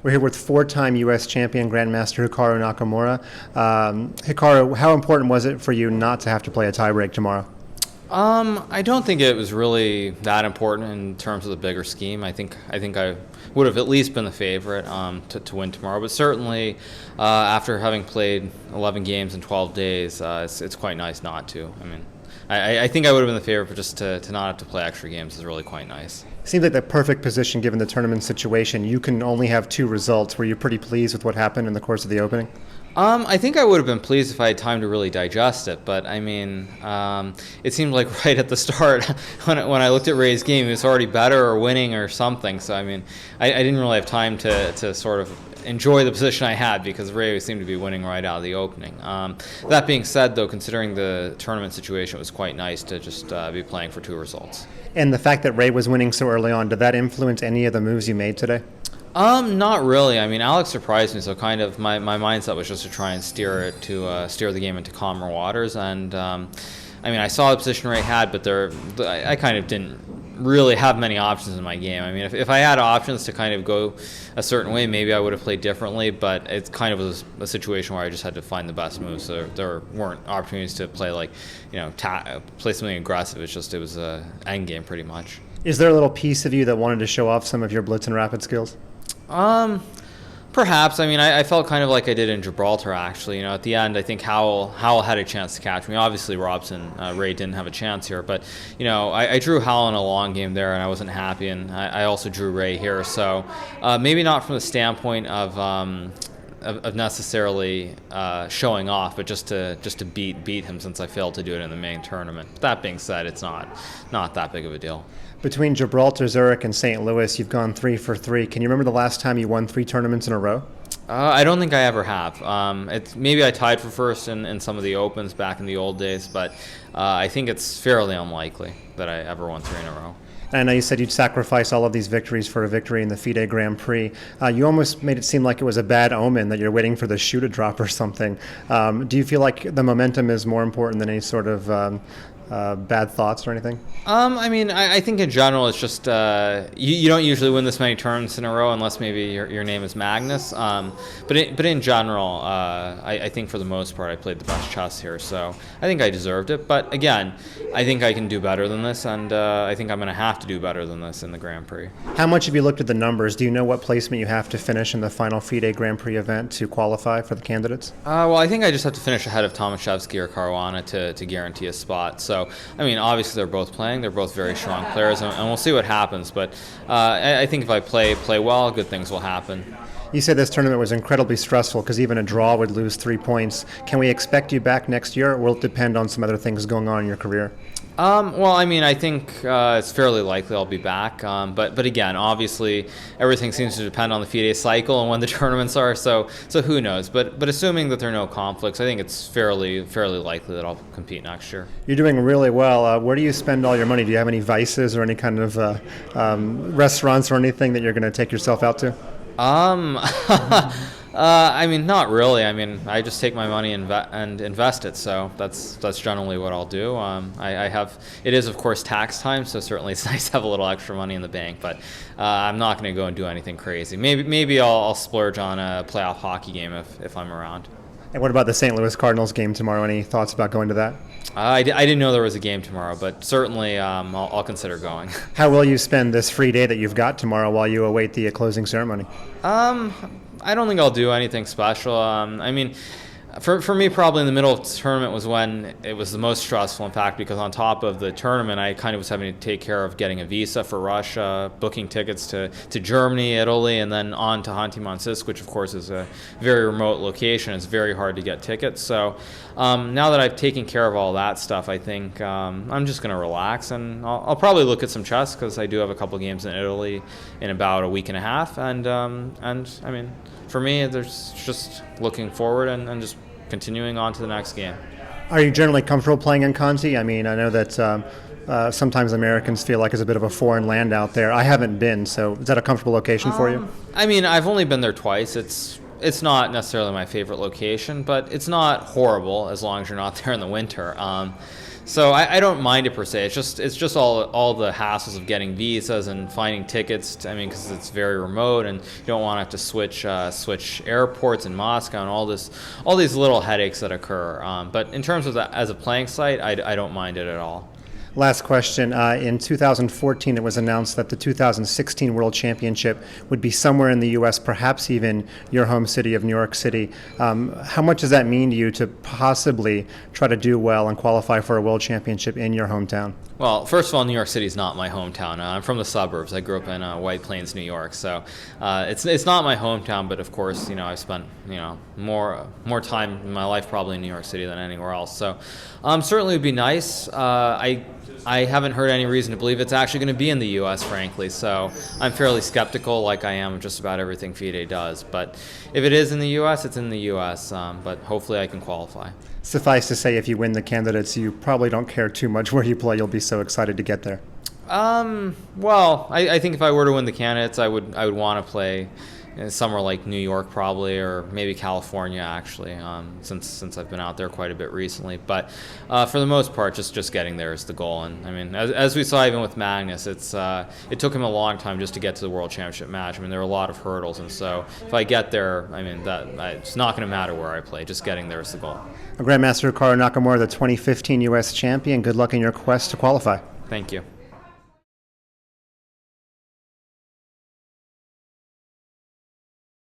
We're here with four-time U.S. champion Grandmaster Hikaru Nakamura. Hikaru, how important was it for you not to have to play a tiebreak tomorrow? I don't think it was really that important in terms of the bigger scheme. I think I would have at least been the favorite to win tomorrow. But certainly, after having played 11 games in 12 days, it's quite nice not to. I mean, I think I would have been the favorite, but just to not have to play extra games is really quite nice. Seems like the perfect position given the tournament situation. You can only have two results. Were you pretty pleased with what happened in the course of the opening? I think I would have been pleased if I had time to really digest it, but I mean, it seemed like right at the start when I looked at Ray's game, he was already better or winning or something. So I mean, I didn't really have time to sort of enjoy the position I had because Ray seemed to be winning right out of the opening. That being said, though, considering the tournament situation, it was quite nice to just be playing for two results. And the fact that Ray was winning so early on, did that influence any of the moves you made today? Not really. I mean, Alex surprised me, so kind of my mindset was just to try and steer the game into calmer waters. And I mean, I saw the position Ray had, but I kind of didn't really have many options in my game. I mean, if I had options to kind of go a certain way, maybe I would have played differently, but it kind of was a situation where I just had to find the best moves. So there weren't opportunities to play play something aggressive. It was an end game pretty much. Is there a little piece of you that wanted to show off some of your blitz and rapid skills? Perhaps. I mean, I felt kind of like I did in Gibraltar, actually. You know, at the end, I think Howell had a chance to catch me. Obviously, Ray didn't have a chance here. But, you know, I drew Howell in a long game there, and I wasn't happy. And I also drew Ray here. So maybe not from the standpoint of necessarily showing off, but just to beat him since I failed to do it in the main tournament. That being said, it's not that big of a deal. Between Gibraltar, Zurich, and St. Louis, you've gone 3 for 3. Can you remember the last time you won 3 tournaments in a row? I don't think I ever have. Maybe I tied for first in some of the Opens back in the old days, but I think it's fairly unlikely that I ever won 3 in a row. And I know you said you'd sacrifice all of these victories for a victory in the FIDE Grand Prix. You almost made it seem like it was a bad omen that you're waiting for the shoe to drop or something. Do you feel like the momentum is more important than any sort of bad thoughts or anything? I mean, I think in general it's just you don't usually win this many tournaments in a row unless maybe your name is Magnus. But in general, I think for the most part I played the best chess here, so I think I deserved it. But again, I think I can do better than this, and I think I'm going to have to do better than this in the Grand Prix. How much have you looked at the numbers? Do you know what placement you have to finish in the final FIDE Grand Prix event to qualify for the candidates? Well, I think I just have to finish ahead of Tomaszewski or Caruana to guarantee a spot. So, I mean, obviously they're both playing. They're both very strong players, and we'll see what happens. But I think if I play well, good things will happen. You said this tournament was incredibly stressful because even a draw would lose 3 points. Can we expect you back next year, or will it depend on some other things going on in your career? Well, I mean, I think it's fairly likely I'll be back. But again, obviously, everything seems to depend on the FIDE cycle and when the tournaments are. So who knows? But assuming that there are no conflicts, I think it's fairly likely that I'll compete next year. You're doing really well. Where do you spend all your money? Do you have any vices or any kind of restaurants or anything that you're going to take yourself out to? I mean, not really. I mean, I just take my money and invest it. So that's generally what I'll do. It is of course tax time, so certainly it's nice to have a little extra money in the bank. But I'm not going to go and do anything crazy. Maybe I'll splurge on a playoff hockey game if I'm around. And what about the St. Louis Cardinals game tomorrow? Any thoughts about going to that? I didn't know there was a game tomorrow, but certainly I'll consider going. How will you spend this free day that you've got tomorrow while you await the closing ceremony? I don't think I'll do anything special. I mean, for me, probably in the middle of the tournament was when it was the most stressful, in fact, because on top of the tournament, I kind of was having to take care of getting a visa for Russia, booking tickets to Germany, Italy, and then on to Khanty-Mansiysk, which, of course, is a very remote location. It's very hard to get tickets. So now that I've taken care of all that stuff, I think I'm just going to relax, and I'll probably look at some chess because I do have a couple games in Italy in about a week and a half. And I mean, for me, there's just looking forward and just continuing on to the next game. Are you generally comfortable playing in Khanty? I mean, I know that sometimes Americans feel like it's a bit of a foreign land out there. I haven't been, so is that a comfortable location for you? I mean, I've only been there twice. It's not necessarily my favorite location, but it's not horrible as long as you're not there in the winter. So I don't mind it per se. It's just all the hassles of getting visas and finding tickets. I mean, because it's very remote, and you don't want to have to switch airports in Moscow and all these little headaches that occur. But in terms of as a playing site, I don't mind it at all. Last question. In 2014, it was announced that the 2016 World Championship would be somewhere in the U.S., perhaps even your home city of New York City. How much does that mean to you to possibly try to do well and qualify for a World Championship in your hometown? Well, first of all, New York City is not my hometown. I'm from the suburbs. I grew up in White Plains, New York. So it's not my hometown, but of course, I've spent more time in my life probably in New York City than anywhere else. So certainly it would be nice. I haven't heard any reason to believe it's actually going to be in the U.S., frankly. So I'm fairly skeptical, like I am of just about everything FIDE does. But if it is in the U.S., it's in the U.S. But hopefully I can qualify. Suffice to say, if you win the candidates, you probably don't care too much where you play. You'll be so excited to get there. Well, I think if I were to win the candidates, I would want to play somewhere like New York probably, or maybe California actually, since I've been out there quite a bit recently. But for the most part, just getting there is the goal. And I mean, as we saw even with Magnus, it took him a long time just to get to the World Championship match. I mean, there are a lot of hurdles, and so if I get there, I mean, it's not going to matter where I play. Just getting there is the goal. Grandmaster Hikaru Nakamura, the 2015 U.S. champion. Good luck in your quest to qualify. Thank you.